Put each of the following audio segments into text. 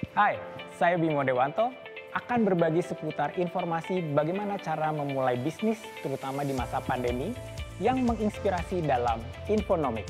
Hai, saya Bimo Dewanto akan berbagi seputar informasi bagaimana cara memulai bisnis terutama di masa pandemi yang menginspirasi dalam Infonomik.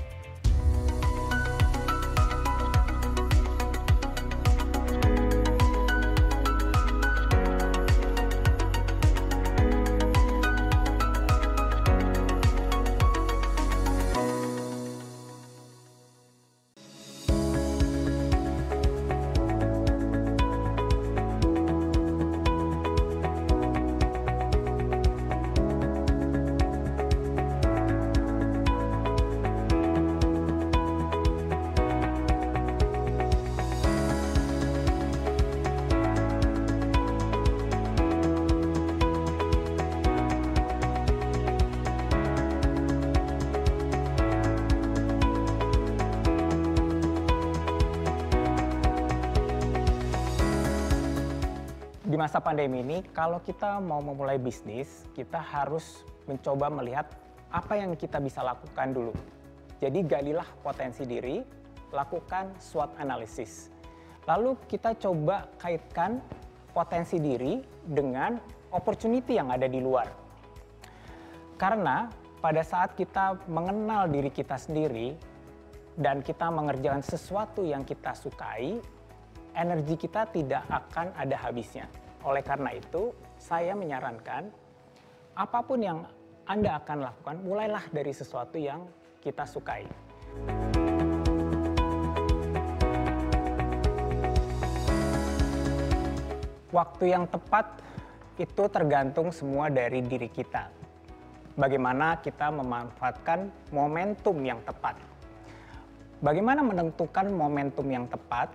Di masa pandemi ini, kalau kita mau memulai bisnis, kita harus mencoba melihat apa yang kita bisa lakukan dulu. Jadi galilah potensi diri, lakukan SWOT analysis. Lalu kita coba kaitkan potensi diri dengan opportunity yang ada di luar. Karena pada saat kita mengenal diri kita sendiri dan kita mengerjakan sesuatu yang kita sukai, energi kita tidak akan ada habisnya. Oleh karena itu, saya menyarankan apapun yang Anda akan lakukan, mulailah dari sesuatu yang kita sukai. Waktu yang tepat itu tergantung semua dari diri kita. Bagaimana kita memanfaatkan momentum yang tepat. Bagaimana menentukan momentum yang tepat?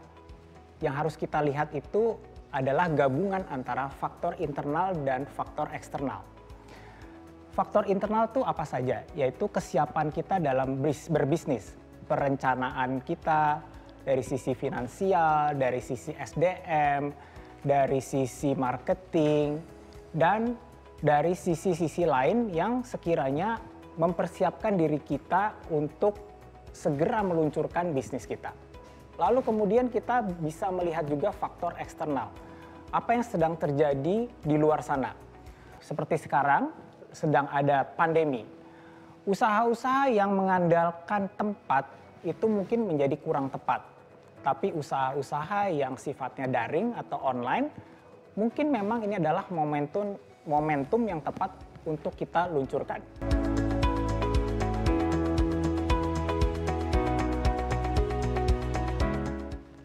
Yang harus kita lihat itu adalah gabungan antara faktor internal dan faktor eksternal. Faktor internal itu apa saja? Yaitu kesiapan kita dalam berbisnis, perencanaan kita dari sisi finansial, dari sisi SDM, dari sisi marketing, dan dari sisi-sisi lain yang sekiranya mempersiapkan diri kita untuk segera meluncurkan bisnis kita. Lalu kemudian kita bisa melihat juga faktor eksternal. Apa yang sedang terjadi di luar sana. Seperti sekarang sedang ada pandemi. Usaha-usaha yang mengandalkan tempat itu mungkin menjadi kurang tepat. Tapi usaha-usaha yang sifatnya daring atau online mungkin memang ini adalah momentum yang tepat untuk kita luncurkan.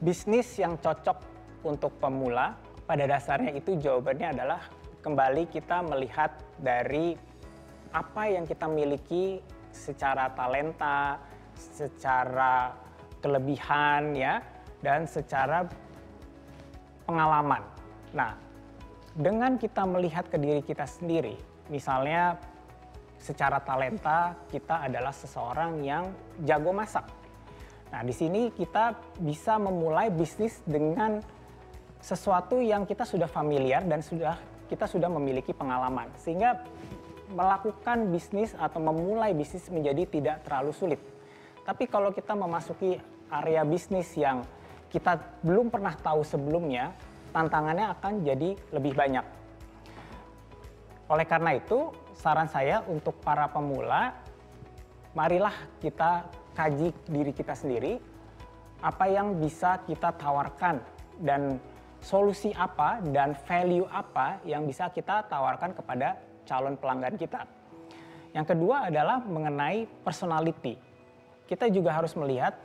Bisnis yang cocok untuk pemula, pada dasarnya itu jawabannya adalah kembali kita melihat dari apa yang kita miliki secara talenta, secara kelebihan ya, dan secara pengalaman. Nah, dengan kita melihat ke diri kita sendiri, misalnya secara talenta kita adalah seseorang yang jago masak. Nah, di sini kita bisa memulai bisnis dengan sesuatu yang kita sudah familiar dan kita sudah memiliki pengalaman. Sehingga melakukan bisnis atau memulai bisnis menjadi tidak terlalu sulit. Tapi kalau kita memasuki area bisnis yang kita belum pernah tahu sebelumnya, tantangannya akan jadi lebih banyak. Oleh karena itu, saran saya untuk para pemula, marilah kita kaji diri kita sendiri, apa yang bisa kita tawarkan dan solusi apa dan value apa yang bisa kita tawarkan kepada calon pelanggan kita. Yang kedua adalah mengenai personality. Kita juga harus melihat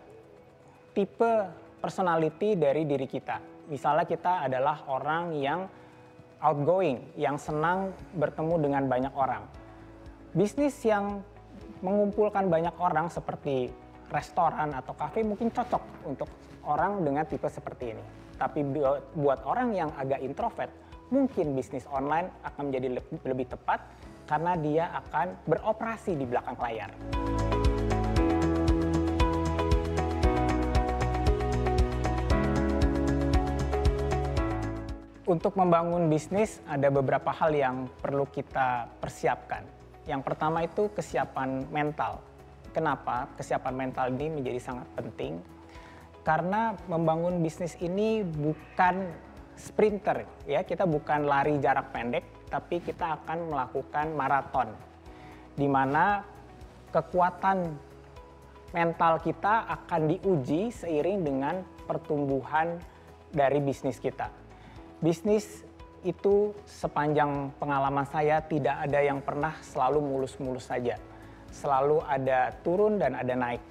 tipe personality dari diri kita. Misalnya kita adalah orang yang outgoing, yang senang bertemu dengan banyak orang. Bisnis yang mengumpulkan banyak orang seperti restoran atau kafe mungkin cocok untuk orang dengan tipe seperti ini. Tapi buat orang yang agak introvert, mungkin bisnis online akan menjadi lebih tepat karena dia akan beroperasi di belakang layar. Untuk membangun bisnis ada beberapa hal yang perlu kita persiapkan. Yang pertama itu kesiapan mental. Kenapa kesiapan mental ini menjadi sangat penting? karena membangun bisnis ini bukan sprinter ya, kita bukan lari jarak pendek, tapi kita akan melakukan maraton. Di mana kekuatan mental kita akan diuji seiring dengan pertumbuhan dari bisnis kita. Bisnis itu sepanjang pengalaman saya tidak ada yang pernah selalu mulus-mulus saja. Selalu ada turun dan ada naik.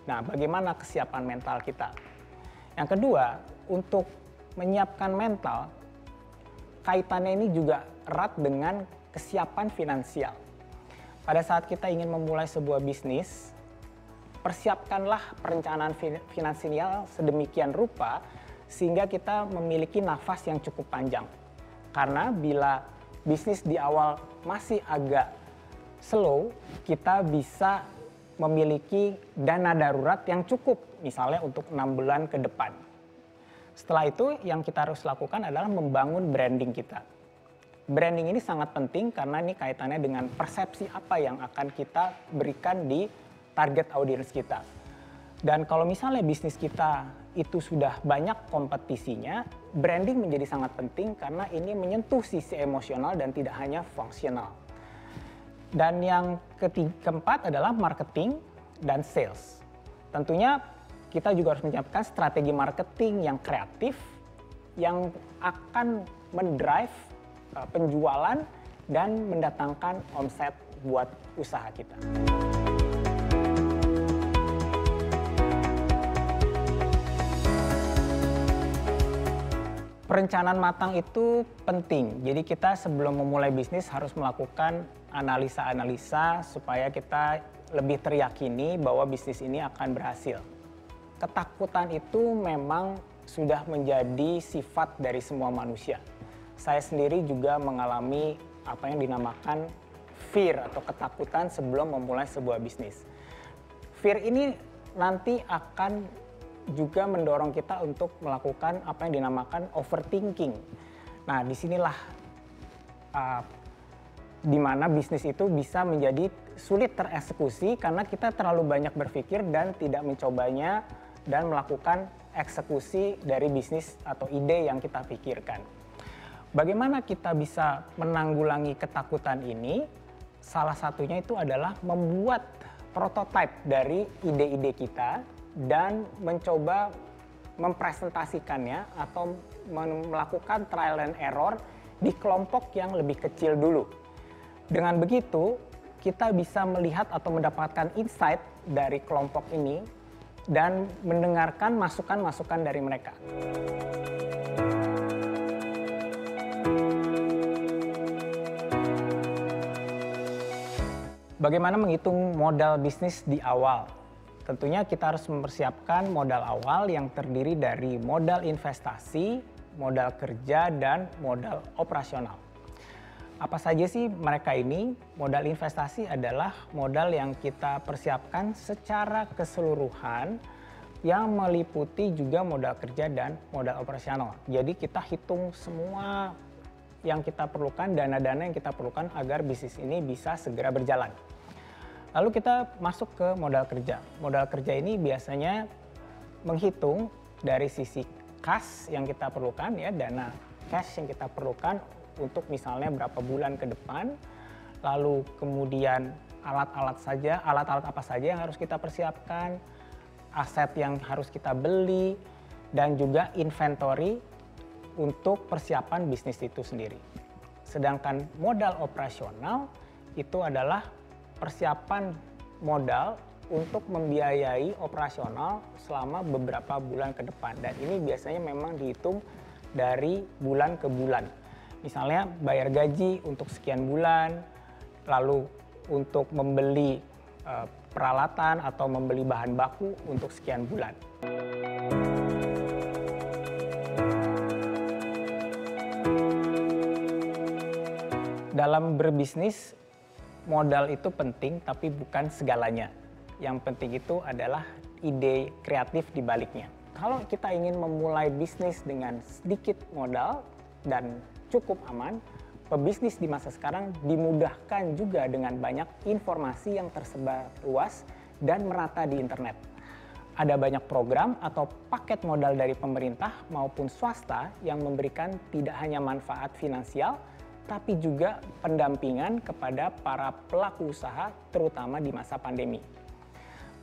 Nah, bagaimana kesiapan mental kita? Yang kedua, untuk menyiapkan mental, kaitannya ini juga erat dengan kesiapan finansial. Pada saat kita ingin memulai sebuah bisnis, persiapkanlah perencanaan finansial sedemikian rupa sehingga kita memiliki nafas yang cukup panjang. Karena bila bisnis di awal masih agak slow, kita bisa memiliki dana darurat yang cukup, misalnya untuk 6 bulan ke depan. Setelah itu yang kita harus lakukan adalah membangun branding kita. Branding ini sangat penting karena ini kaitannya dengan persepsi apa yang akan kita berikan di target audiens kita. Dan kalau misalnya bisnis kita itu sudah banyak kompetisinya, branding menjadi sangat penting karena ini menyentuh sisi emosional dan tidak hanya fungsional. Dan yang keempat adalah marketing dan sales. Tentunya kita juga harus menyiapkan strategi marketing yang kreatif, yang akan mendrive penjualan dan mendatangkan omset buat usaha kita. Perencanaan matang itu penting. Jadi kita sebelum memulai bisnis harus melakukan analisa-analisa supaya kita lebih teryakini bahwa bisnis ini akan berhasil. Ketakutan itu memang sudah menjadi sifat dari semua manusia. Saya sendiri juga mengalami apa yang dinamakan fear atau ketakutan sebelum memulai sebuah bisnis. Fear ini nanti akan juga mendorong kita untuk melakukan apa yang dinamakan overthinking. Nah, disinilah di mana bisnis itu bisa menjadi sulit tereksekusi karena kita terlalu banyak berpikir dan tidak mencobanya dan melakukan eksekusi dari bisnis atau ide yang kita pikirkan. Bagaimana kita bisa menanggulangi ketakutan ini? Salah satunya itu adalah membuat prototipe dari ide-ide kita dan mencoba mempresentasikannya atau melakukan trial and error di kelompok yang lebih kecil dulu. Dengan begitu, kita bisa melihat atau mendapatkan insight dari kelompok ini dan mendengarkan masukan-masukan dari mereka. Bagaimana menghitung modal bisnis di awal? Tentunya kita harus mempersiapkan modal awal yang terdiri dari modal investasi, modal kerja, dan modal operasional. Apa saja sih mereka ini? Modal investasi adalah modal yang kita persiapkan secara keseluruhan yang meliputi juga modal kerja dan modal operasional. Jadi kita hitung semua yang kita perlukan, dana-dana yang kita perlukan agar bisnis ini bisa segera berjalan. Lalu kita masuk ke modal kerja. Modal kerja ini biasanya menghitung dari sisi kas yang kita perlukan, ya, dana cash yang kita perlukan untuk misalnya berapa bulan ke depan. Lalu kemudian alat-alat apa saja yang harus kita persiapkan, aset yang harus kita beli, dan juga inventory untuk persiapan bisnis itu sendiri. Sedangkan modal operasional itu adalah persiapan modal untuk membiayai operasional selama beberapa bulan ke depan. Dan ini biasanya memang dihitung dari bulan ke bulan. Misalnya bayar gaji untuk sekian bulan, lalu untuk membeli peralatan atau membeli bahan baku untuk sekian bulan. Dalam berbisnis, modal itu penting tapi bukan segalanya. Yang penting itu adalah ide kreatif di baliknya. Kalau kita ingin memulai bisnis dengan sedikit modal dan cukup aman, pebisnis di masa sekarang dimudahkan juga dengan banyak informasi yang tersebar luas dan merata di internet. Ada banyak program atau paket modal dari pemerintah maupun swasta yang memberikan tidak hanya manfaat finansial, tapi juga pendampingan kepada para pelaku usaha, terutama di masa pandemi.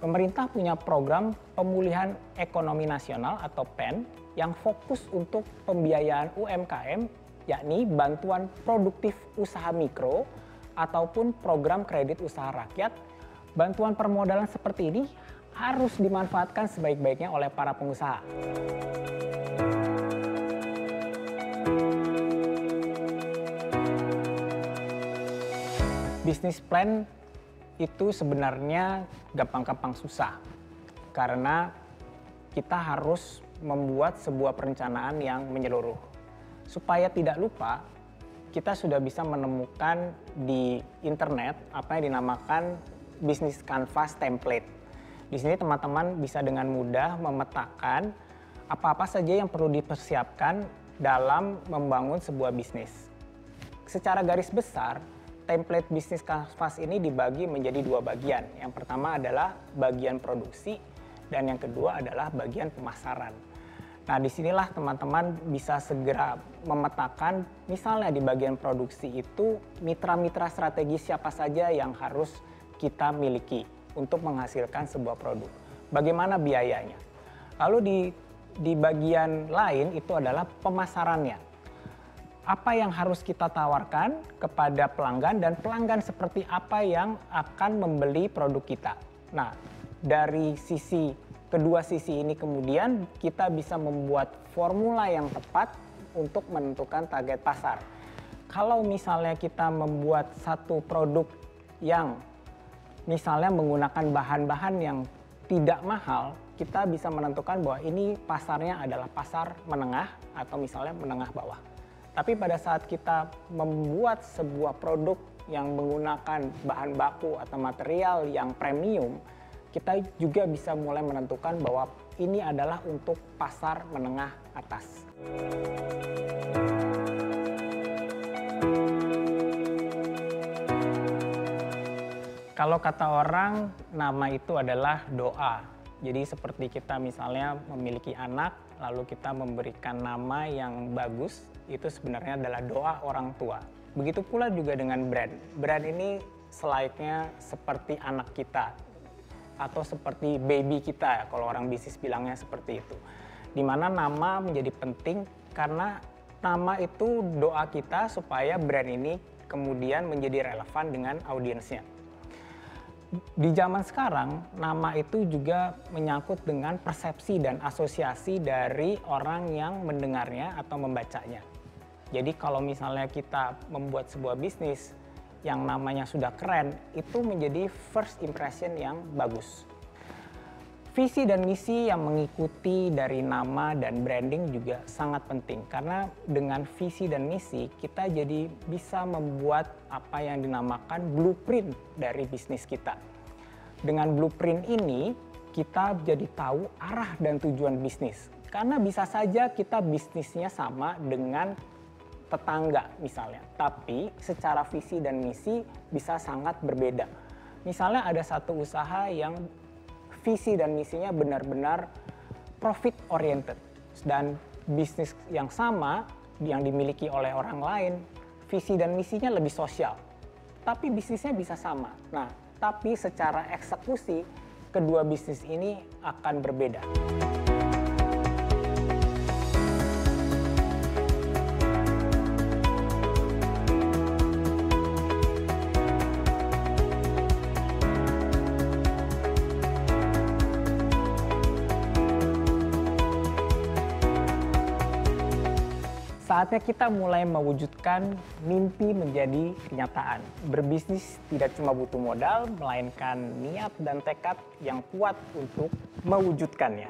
Pemerintah punya program pemulihan ekonomi nasional atau PEN yang fokus untuk pembiayaan UMKM, yakni bantuan produktif usaha mikro ataupun program kredit usaha rakyat. Bantuan permodalan seperti ini harus dimanfaatkan sebaik-baiknya oleh para pengusaha. Bisnis plan itu sebenarnya gampang-gampang susah, karena kita harus membuat sebuah perencanaan yang menyeluruh. Supaya tidak lupa, kita sudah bisa menemukan di internet apa yang dinamakan Business Canvas Template. Di sini teman-teman bisa dengan mudah memetakan apa-apa saja yang perlu dipersiapkan dalam membangun sebuah bisnis. Secara garis besar, template Business Canvas ini dibagi menjadi dua bagian. Yang pertama adalah bagian produksi dan yang kedua adalah bagian pemasaran. Nah, disinilah teman-teman bisa segera memetakan, misalnya di bagian produksi itu mitra-mitra strategis siapa saja yang harus kita miliki untuk menghasilkan sebuah produk. Bagaimana biayanya? Lalu di bagian lain itu adalah pemasarannya. Apa yang harus kita tawarkan kepada pelanggan dan pelanggan seperti apa yang akan membeli produk kita. Nah, dari kedua sisi ini kemudian kita bisa membuat formula yang tepat untuk menentukan target pasar. Kalau misalnya kita membuat satu produk yang misalnya menggunakan bahan-bahan yang tidak mahal, kita bisa menentukan bahwa ini pasarnya adalah pasar menengah atau misalnya menengah bawah. Tapi pada saat kita membuat sebuah produk yang menggunakan bahan baku atau material yang premium, kita juga bisa mulai menentukan bahwa ini adalah untuk pasar menengah atas. Kalau kata orang, nama itu adalah doa. Jadi seperti kita misalnya memiliki anak, lalu kita memberikan nama yang bagus, itu sebenarnya adalah doa orang tua. Begitu pula juga dengan brand. Brand ini selayaknya seperti anak kita, atau seperti baby kita, kalau orang bisnis bilangnya seperti itu. Di mana nama menjadi penting karena nama itu doa kita supaya brand ini kemudian menjadi relevan dengan audiensnya. Di zaman sekarang, nama itu juga menyangkut dengan persepsi dan asosiasi dari orang yang mendengarnya atau membacanya. Jadi kalau misalnya kita membuat sebuah bisnis yang namanya sudah keren, itu menjadi first impression yang bagus. Visi dan misi yang mengikuti dari nama dan branding juga sangat penting, karena dengan visi dan misi kita jadi bisa membuat apa yang dinamakan blueprint dari bisnis kita. Dengan blueprint ini kita jadi tahu arah dan tujuan bisnis, karena bisa saja kita bisnisnya sama dengan tetangga misalnya, tapi secara visi dan misi bisa sangat berbeda. Misalnya ada satu usaha yang visi dan misinya benar-benar profit oriented, dan bisnis yang sama yang dimiliki oleh orang lain, visi dan misinya lebih sosial, tapi bisnisnya bisa sama. Nah, tapi secara eksekusi kedua bisnis ini akan berbeda. Saatnya kita mulai mewujudkan mimpi menjadi kenyataan. Berbisnis tidak cuma butuh modal, melainkan niat dan tekad yang kuat untuk mewujudkannya.